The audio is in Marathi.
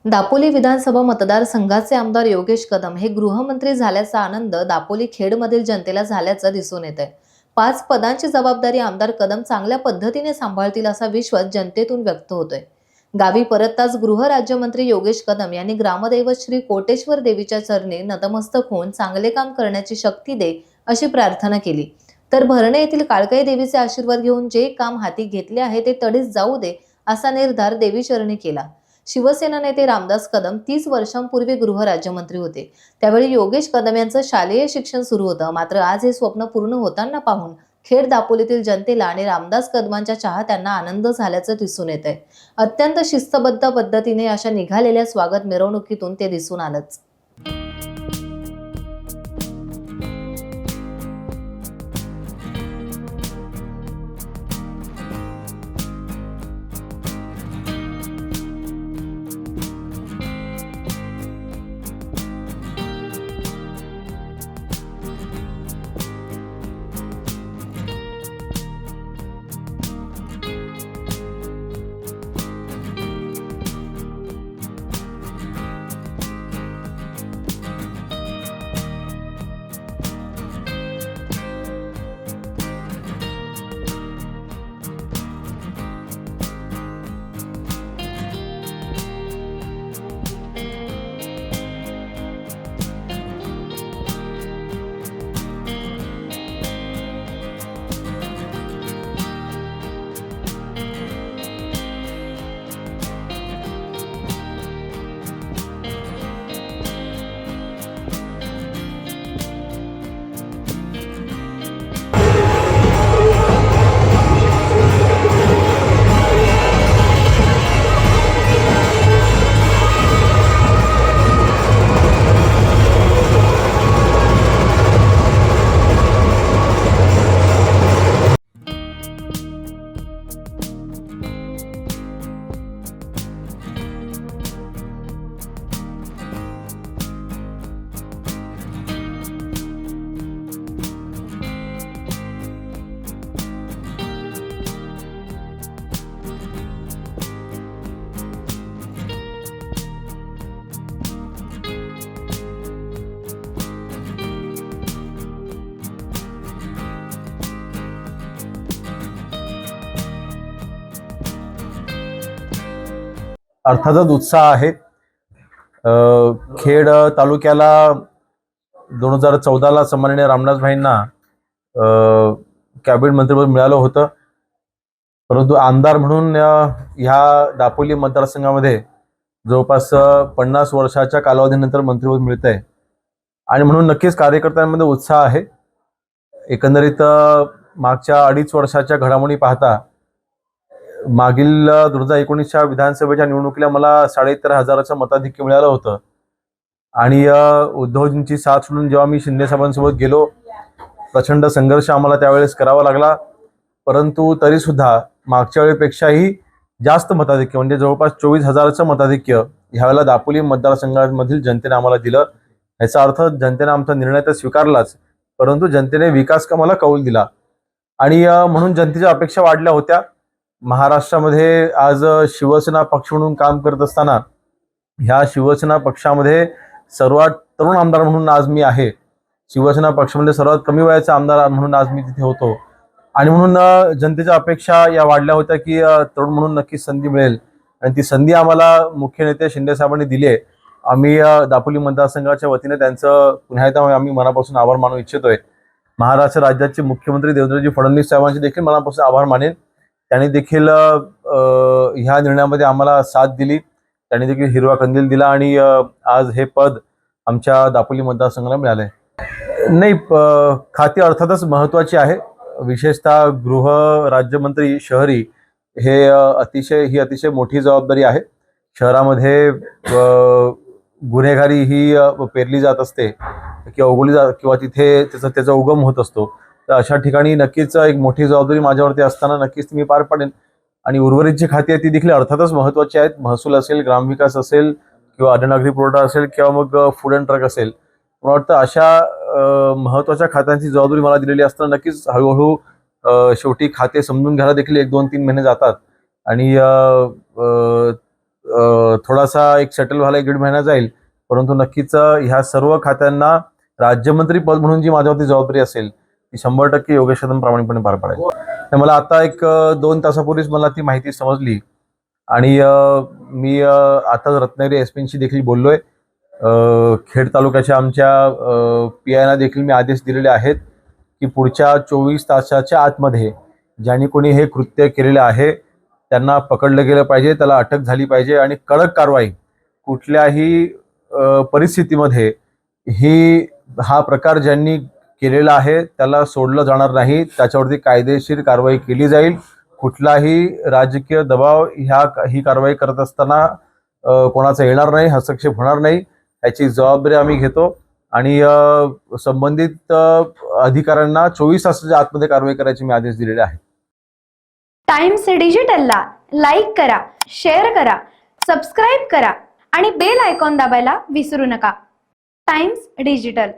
दापोली विधानसभा मतदारसंघाचे आमदार योगेश कदम हे गृहमंत्री झाल्याचा आनंद दापोली खेडमधील जनतेला झाल्याचं दिसून येत आहे। 5 पदांची जबाबदारी आमदार कदम चांगल्या पद्धतीने सांभाळतील असा विश्वास जनतेतून व्यक्त होतोय। गावी परतताच गृहराज्यमंत्री योगेश कदम यांनी ग्रामदैवत श्री कोटेश्वर देवीच्या चरणी नतमस्तक होऊन चांगले काम करण्याची शक्ती दे अशी प्रार्थना केली। तर भरणे येथील काळकाई देवीचे आशीर्वाद घेऊन जे काम हाती घेतले आहे ते तडीस जाऊ दे असा निर्धार देवीचरणी केला। शिवसेना नेते रामदास कदम 30 वर्षांपूर्वी गृहराज्यमंत्री होते। त्यावेळी योगेश कदम यांचं शालेय शिक्षण सुरू होतं। मात्र आज हे स्वप्न पूर्ण होताना पाहून खेड दापोलीतील जनतेला आणि रामदास कदमांच्या चाहत्यांना आनंद झाल्याचं दिसून येत आहे। अत्यंत शिस्तबद्ध पद्धतीने अशा निघालेल्या स्वागत मिरवणुकीतून ते दिसून आलंच। अर्थातच उत्साह आहे। खेड तालुक्याला 2014ला सन्माननीय रामदास भाईंना कॅबिनेट मंत्रिपद मिळालं होतं, परंतु आमदार म्हणून ह्या दापोली मतदारसंघामध्ये जवळपास 50 वर्षाच्या कालावधीनंतर मंत्रिपद मिळत आहे आणि म्हणून नक्कीच कार्यकर्त्यांमध्ये उत्साह आहे। एकंदरीत मागच्या 2.5 वर्षाच्या घडामोडी पाहता मागील 2019च्या विधानसभेच्या निवडणुकीला मला 13,500चं मताधिक्य मिळालं होतं आणि उद्धवजींची साथ सोडून जेव्हा मी शिंदे साहेबांसोबत गेलो, प्रचंड संघर्ष आम्हाला त्यावेळेस करावा लागला, परंतु तरी सुद्धा मागच्या वेळेपेक्षाही जास्त मताधिक्य म्हणजे जवळपास 24,000चं मताधिक्य ह्यावेळेला दापोली मतदारसंघामधील जनतेने आम्हाला दिलं। याचा अर्थ जनतेने आमचा निर्णय तर स्वीकारलाच, परंतु जनतेने विकास कामाला कौल दिला आणि म्हणून जनतेच्या अपेक्षा वाढल्या होत्या। महाराष्ट्रामध्ये आज शिवसेना पक्ष म्हणून काम करत असताना ह्या शिवसेना पक्षामध्ये सर्वात तरुण आमदार म्हणून आज मी आहे। शिवसेना पक्षामध्ये सर्वात कमी वयाचा आमदार म्हणून आज मी तिथे होतो आणि म्हणून जनतेच्या अपेक्षा या वाढल्या होत्या की तरुण म्हणून नक्कीच संधी मिळेल आणि ती संधी आम्हाला मुख्य नेते शिंदे साहेबांनी दिली आहे। आम्ही दापोली मतदारसंघाच्या वतीने त्यांचं पुन्हा एकदा आम्ही मनापासून आभार मानू इच्छितोय। महाराष्ट्र राज्याचे मुख्यमंत्री देवेंद्रजी फडणवीस साहेबांचे देखील मनापासून आभार मानेन। त्यांनी देखील ह्या निर्णयामध्ये आम्हाला साथ दिली, त्यांनी देखील हिरवा कंदील दिला आणि आज हे पद आमच्या दापोली मतदारसंघाला मिळाले। नाही, खाती अर्थातच महत्त्वाची आहे, विशेषतः गृह राज्यमंत्री शहरी ही अतिशय मोठी जबाबदारी आहे। शहरामध्ये गुन्हेगारी ही पेरली जात असते किंवा उगवली किंवा तिथे त्याचा उगम होत असतो, तर अशा ठिकाणी नक्कीच एक मोठी जबाबदारी माझ्यावरती असताना नक्कीच मी पार पाडेन आणि उर्वरित जी खाती आहेत ती देखील अर्थातच महत्त्वाची आहेत। महसूल असेल, ग्रामविकास असेल किंवा अन्ननागरी पुरवठा असेल किंवा मग फूड अँड ट्रक असेल, मला वाटतं अशा महत्त्वाच्या खात्यांची जबाबदारी मला दिलेली असताना नक्कीच हळूहळू शेवटी खाते समजून घ्यायला देखील 1, 2, 3 महिने जातात आणि थोडासा एक सेटल व्हायला 1-1.5 महिना जाईल, परंतु नक्कीच ह्या सर्व खात्यांना राज्यमंत्री पद म्हणून जी माझ्यावरती जबाबदारी असेल ती 100% योगेश कदम प्रामाणिकपणे पार पाडेल. तर मला आता एक 2 तासापूर्वीच मला ती माहिती समजली आणि मी आता रत्नागिरी एसपींशी देखील बोललोय. खेड तालुक्याच्या आमच्या पीआयना देखील मी आदेश दिलेले आहेत की पुढच्या 24 तासाच्या आतमध्ये ज्यांनी कोणी हे कृत्य केलेले आहे त्यांना पकडलं गेलं पाहिजे, त्याला अटक झाली पाहिजे आणि कडक कारवाई कुठल्याही परिस्थितीमध्ये हा प्रकार ज्यांनी केलेला आहे त्याला सोडलं जाणार नाही. त्याच्यावरती कायदेशीर कारवाई केली जाईल. कुठलाही राजकीय दबाव ही कारवाई करत असताना कोणाचा येणार नाही, हस्तक्षेप होणार नाही, याची जबाबदारी आम्ही घेतो आणि संबंधित अधिकाऱ्यांना 24 तासाच्या आतमध्ये कारवाई करायचे मी आदेश दिलेले आहेत. टाइम्स डिजिटलला लाईक करा, शेअर करा, सबस्क्राईब करा आणि बेल आयकॉन दाबायला विसरू नका. Times digital.